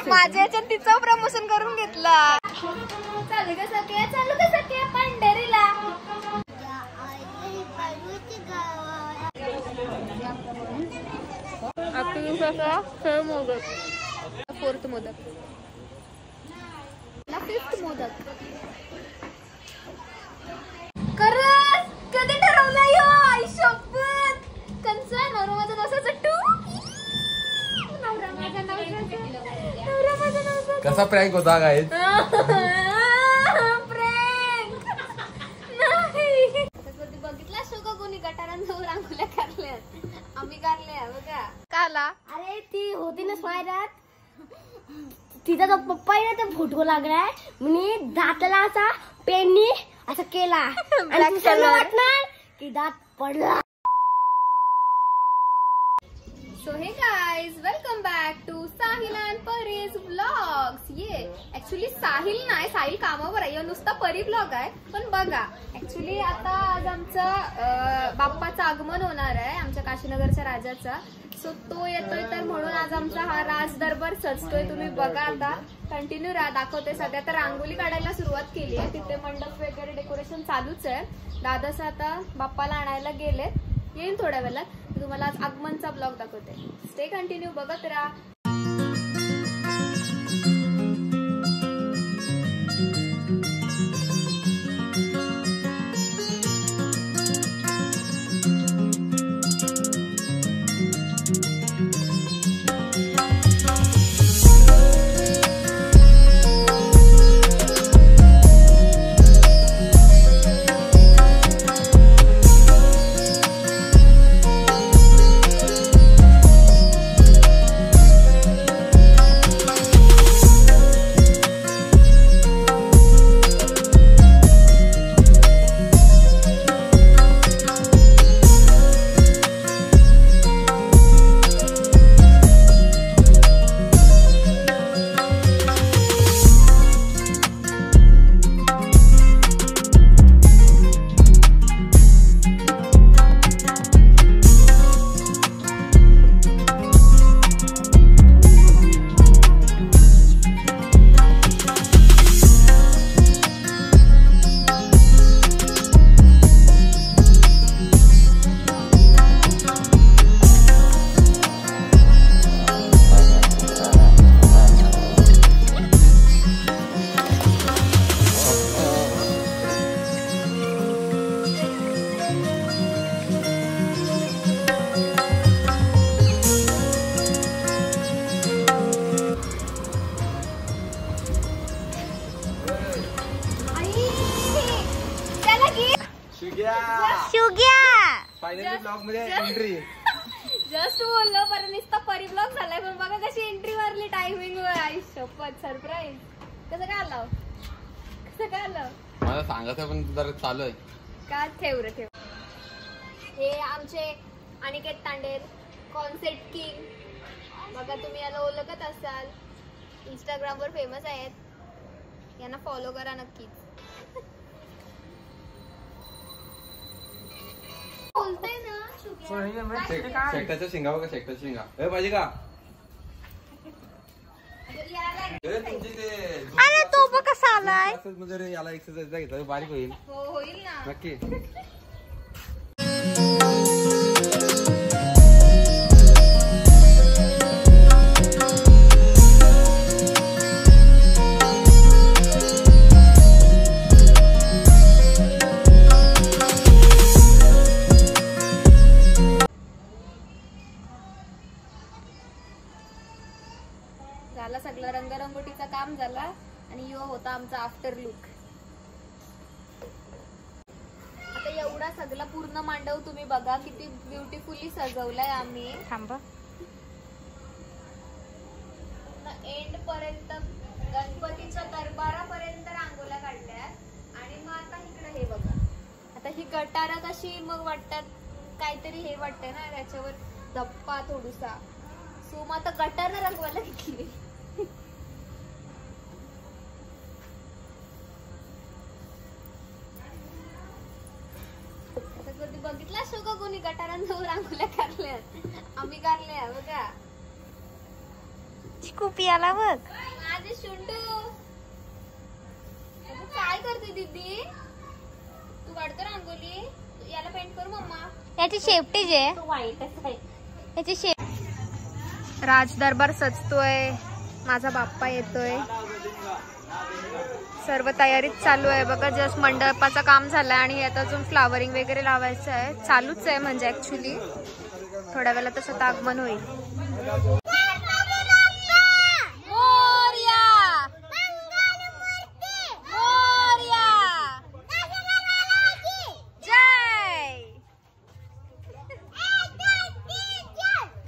माझ्या याच्यात तिचं प्रमोशन करून घेतला. चालू का सख्या, चालू का सख्या पंढरीला. खेळ मोदक, 4th मोदक, 5th मोदक. खरंच कधी ठरवलं यो आयुष्यभर कंचा नवरा माझा नवसाचा टू. नवरा माझा नवसाचा, नवरा माझा नवसाचा. कसा प्रँक होता काय? प्रँक नाही. कधी बघितला शो का कोणी गटारांजवळ रांगोळ्या काढल्यात? आम्ही काढल्या बघा. काला अरे ती होती ना स्वायरात, तिचा तो पप्पा आहे ना, तो फोटो लागलाय म्हणे दाताला असा पेननी असं केला आणि तुला वाटणार की दात पडला. So hey guys, welcome back to Sahil and Pari's vlogs. ये ऍक्च्युली साहिल नाही, साहिल कामावर आहे, नुसता परी व्लॉग आहे. पण बघा ऍक्च्युली आता आज आमचं बाप्पाचं आगमन होणार आहे, आमच्या काशीनगरच्या राजाचा. सो तो येतोय, तर म्हणून आज आमचा हा राज दरबार सजतोय. तुम्ही बघा, आता कंटिन्यू दाखवते. सध्या तर रांगोळी काढायला सुरुवात केली आहे, तिथे मंडप वगैरे डेकोरेशन चालूच आहे. दादाच आता बाप्पाला आणायला गेलेत, येईल थोड्या वेळात. तुम्हाला आज आगमनचा ब्लॉग दाखवते. स्टे कंटिन्यू बघत राहा. जस्ट बोललो पर नुसता परी ब्लॉग झालाय, पण बघा कशी एंट्री मारली टायमिंग वर. आयुष्यपत सरप्राईज. कसं काय आलं, कसं काय आलं मला सांगत आहे, पण जरा चालू आहे का. ठेव रे ठेव. हे आमचे अनिकेत तांडेल, कॉन्सेप्ट किंग. बघा तुम्ही याला ओळखत असाल, इंस्टाग्रामवर फेमस आहेत, यांना फॉलो करा नक्कीच. बोलतोय ना शेकटाच्या शिंगावर का, शेकटाच्या शिंगा हे पाहिजे का? अरे तो बघ कसा आलाय. म्हणजे याला एक्सरसाइज घेतला बारीक होईल. हो होईल ना नक्की. झाला सगळं, रंगरंगोटीचा काम झाला आणि यो होता आमचा आफ्टर लुक. आता एवढा सगळा पूर्ण मांडव तुम्ही बघा, किती ब्युटिफुली सजवलाय आम्ही. थांबा, एंड पर्यंत गणपतीच्या दरबारापर्यंत रांगोळ्या काढल्यात. आणि मग आता इकडे हे बघा, आता ही गटारा कशी मग वाटतात, काहीतरी हे वाटतंय ना त्याच्यावर धप्पा थोडूसा. सो मग आता गटार रंगवायला घेतली. कधी बघितला शो का कोणी गटारात जाऊन रांगोळ्या काढल्यात. आम्ही काढल्या बघा. चिकूपी आला बघ. माझे शुंटू काय करते दीदी? तू काढतो रांगोळी. याला पेंट करू मम्मा. याची शेपटीच आहे. वाईटच आहे. याची शेप. राज दरबार सजतोय. माझा बाप्पा येतोय. सर्व तयारीत चालू आहे बघा. जस्ट मंडपाचं काम झालंय आणि आता अजून फ्लावरिंग वगैरे लावायचं आहे. चालूच आहे म्हणजे ऍक्च्युली थोड्या वेळात तसं आगमन होईल.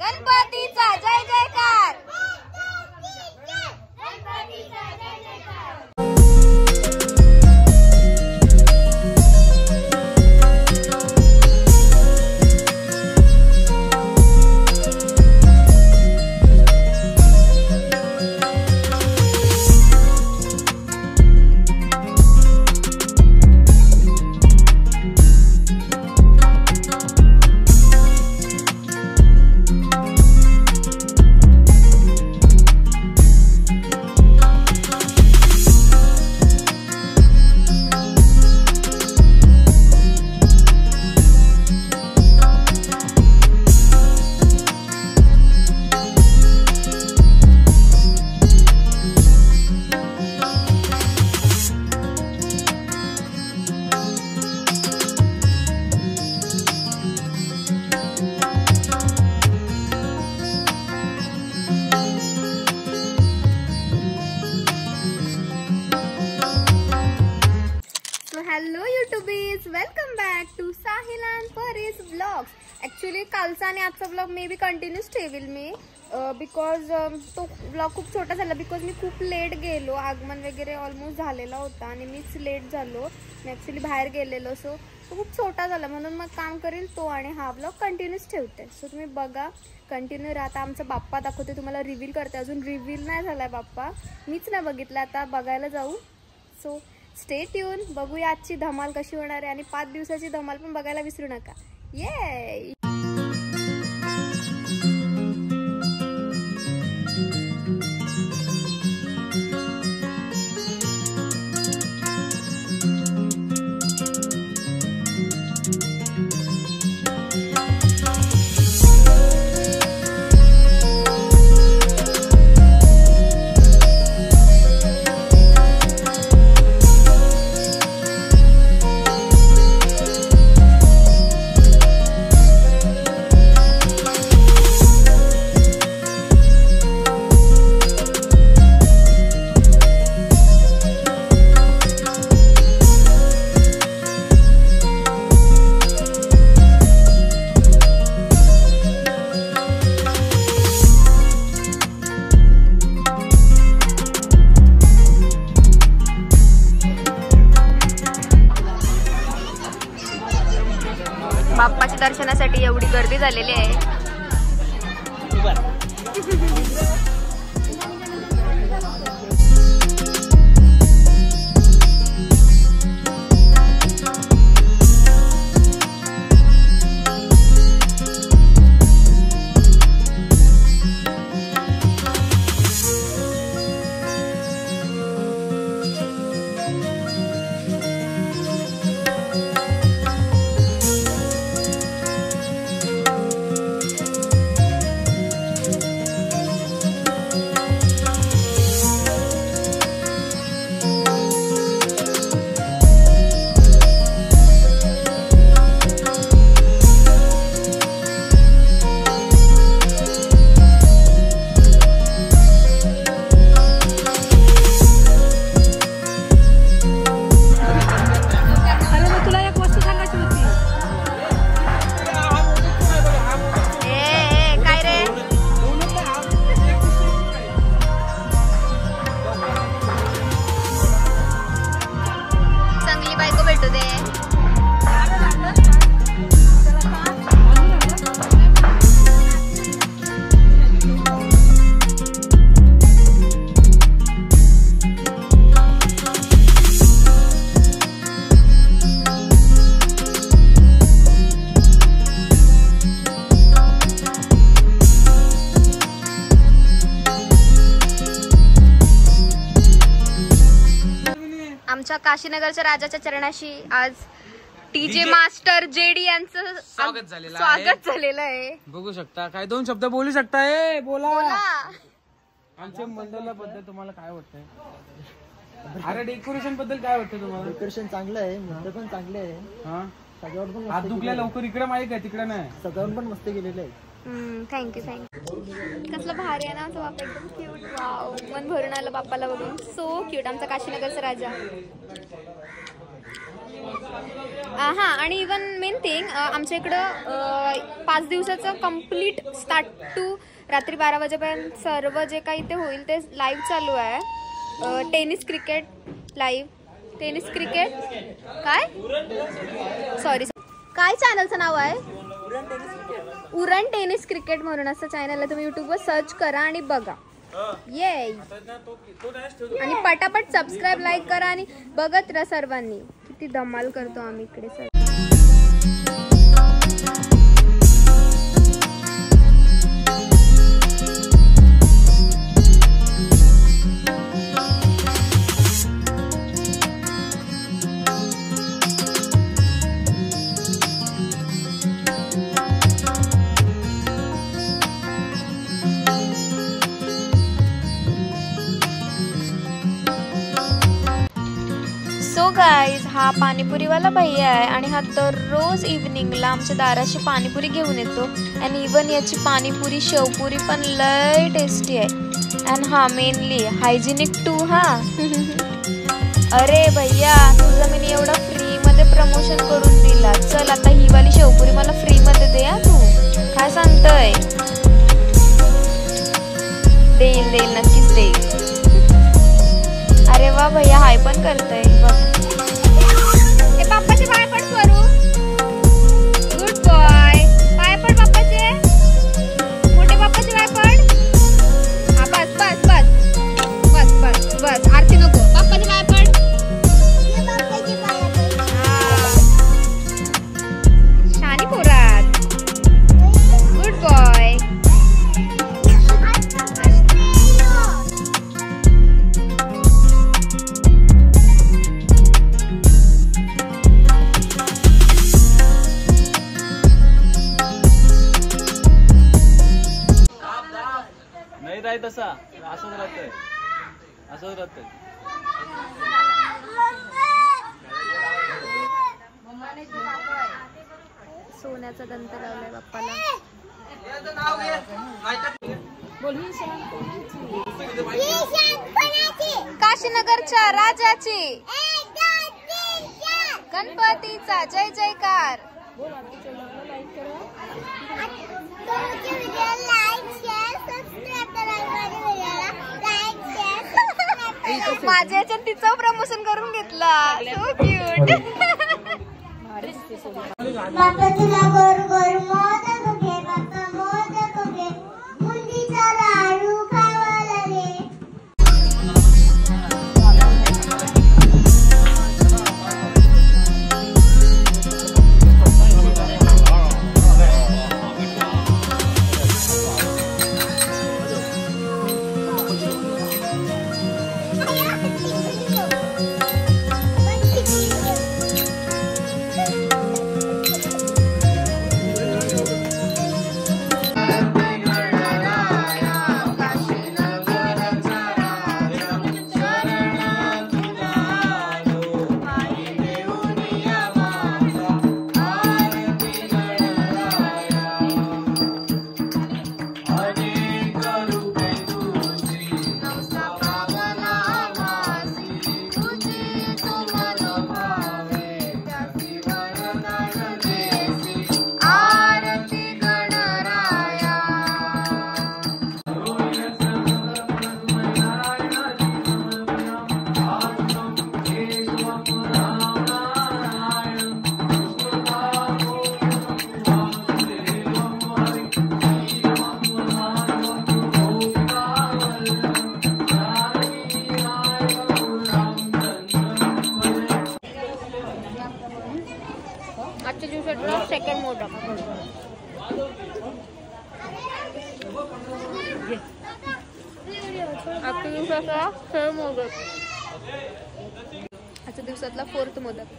गणपतीचा जय जयकार. Hello YouTubies, welcome back to Sahil and Pari's blogs. Actually कालचा आणि आजचा ब्लॉग मे बी कंटिन्यूच ठेवील मी बिकॉज तो ब्लॉग खूप छोटा झाला. बिकॉज मी खूप लेट गेलो. आगमन वगैरे ऑलमोस्ट झालेला होता आणि मीच लेट झालो. मी ऍक्च्युली बाहेर गेलेलो. सो तो खूप छोटा झाला म्हणून मग काम करेल तो आणि हा ब्लॉग कंटिन्यूच ठेवते. सो तुम्ही बघा, कंटिन्यू राहता. आमचा बाप्पा दाखवते तुम्हाला. रिव्हील करते. अजून रिव्हील नाही झालाय बाप्पा. मीच नाही बघितला. आता बघायला जाऊ. So stay tune. बघूया आजची धमाल कशी होणार आहे आणि 5 दिवसाची धमाल पण बघायला विसरू नका. ये बाप्पाच्या दर्शनासाठी एवढी गर्दी झालेली आहे. काशीनगरच्या राजाच्या चरणाशी आज टीजे मास्टर जेडी यांचं स्वागत झालेलं आहे. बघू शकता. काय 2 शब्द बोलू शकताय? बोला. आमच्या मंडळाबद्दल तुम्हाला काय वाटतंय? अरे डेकोरेशन बद्दल काय वाटतं तुम्हाला? डेकोरेशन चांगलं आहे, मंडळ पण चांगले आहे. हा, सजावट पण हात दुखल्या लवकर इकडे माहिती आहे, तिकडे नाही. सजावट पण मस्त केलेलं आहे. थँक्यू. कसलं भारी आहे ना आमचा बाप्पा, एकदम क्यूट. वाव, मन भरून आलं बाप्पाला बघून. सो क्यूट आमचा काशीनगरचा राजा. हा, आणि इवन मेन थिंग आमच्या इकडं 5 दिवसाचं कम्प्लीट स्टार्ट टू रात्री 12 वाजेपर्यंत सर्व जे काही ते होईल ते लाईव्ह चालू आहे. Tennis cricket live. Tennis cricket काय सॉरी काय चॅनलचं नाव आहे? उरण टेनिस क्रिकेट म्हणून असं चॅनल आहे. तुम्ही युट्यूबवर सर्च करा आणि बघा. ये आणि पटापट सबस्क्राईब लाईक करा आणि बघत राहा सर्वांनी. किती धमाल करतो आम्ही इकडे सर. सो गाईज, हा पाणीपुरीवाला भैया आहे आणि हा दररोज इव्हनिंगला आमच्या दाराशी पाणीपुरी घेऊन येतो. आणि इवन याची पाणीपुरी शेवपुरी पण लय टेस्टी आहे. अँड हा मेनली हायजिनिक टू. हा अरे भैया, तुझं मी एवढं फ्रीमध्ये प्रमोशन करून दिला. चल आता ही वाली शेवपुरी मला फ्रीमध्ये दे. तू काय सांगतोय? देईल नक्कीच देईल. अरे वा भैया, हाय पण करतय बघ. बाप्पाचे पाय पड स्वरू. Good boy. पाय पड बाप्पाचे. मोठे बाप्पाचे पाय पड. हा, बस बस बस बस बस बस. आरती नको. बाप्पाचे पाय पड. शानी पोरात. Good boy. तसा असंच राहतंय. सोन्याचा दंत लावलाय बाप्पाला. काशीनगरच्या राजाची गणपतीचा जय जयकार. माझ्या याच्यात तिचं प्रमोशन करून घेतला. So cute. बाप्पा तुला गोर गोर मोदक घे, बाप्पा मोदक घे, बुंदीचा लाडू खावाला दे. आजच्या दिवसाचा सेकंड मोदक. आजच्या दिवसाचा थर्ड मोदक. अच्छा दिवसातला 4th मोदक.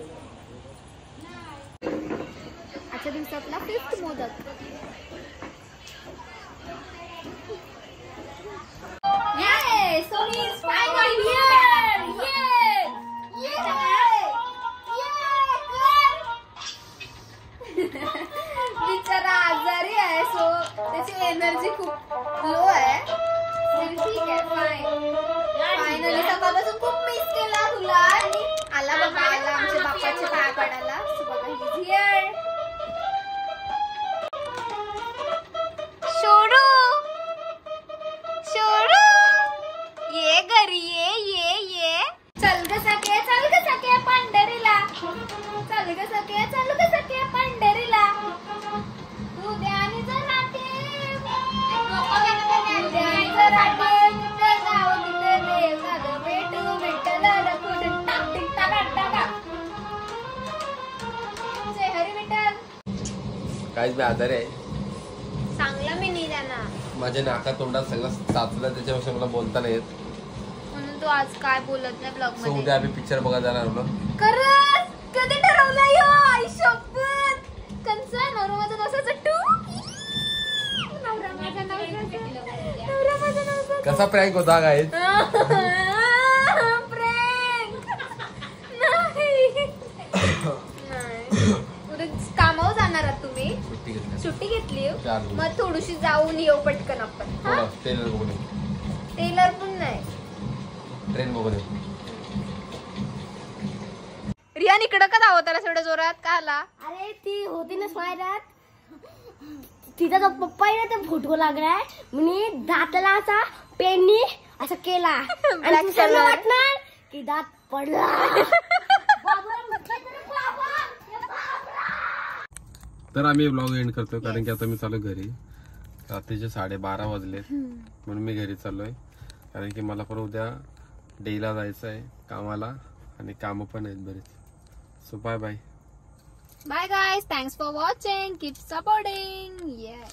आजच्या दिवसातला 5th modak. Yay! So he is finally here! Yay! Yay! बिचारा आजारी आहे, सो त्याची एनर्जी खूप लो आहे. ठीक आहे, फायनली सकाळपासून खूप मिस केला तुला आणि आला बाबा, आला आमच्या बाप्पाचे पाय पडायला. सो बघा, ही इज हिअर. शोडू शोडू ये घरी, ये चल ग सखे पंढरीला. चल ग सखे पंढरीला. उद्याने जर राहते भेटू विठ्ठल कुठं टाका. जय हरी विठ्ठल. काहीच मी आजारी आहे. चांगला मी नाही त्यांना, माझ्या नाका तोंडात सगळं साचलं, त्याच्यापेक्षा मला बोलता नाही येत. म्हणून तू आज काय बोलत नाही ब्लॉग सो मध्ये. उद्या आम्ही पिक्चर बघायला जाणार आहोत. खरंच कधी ठरवलं यो? आई शपथ. कंचा नवरा माझा नवसाचा टू. नवरा माझा नवसाचा. कसा प्रँक होता काय? प्रँक नाही. उद्या कामावर जाणार आहात तुम्ही? सुट्टी घेतली. सुट्टी घेतली? 4 दिवस. मग थोडीशी जाऊन येऊ पटकन आपण. थोडं टेलर बघून येऊ. टेलर पण नाही. ट्रेन बघून येऊ. रियान इकडं का धावताला एवढ्या जोरात का आला? अरे ती होती ना स्वायरात, तिचा जो पप्पा आहे ना ते फोटो लागलाय म्हणून दाताला असा पेननी असं केला आणि दुसऱ्यांना वाटणार की दात पडला. तर आम्ही ब्लॉग एंड करतोय, कारण की आता मी चालू घरी. रात्रीचे 12:30 वाजलेत, म्हणून मी घरी चाललोय. कारण की मला पण उद्या डेला जायचं आहे कामाला, आणि कामं पण आहेत बरेच. So bye bye. Bye guys, thanks for watching. Keep supporting. Yeah.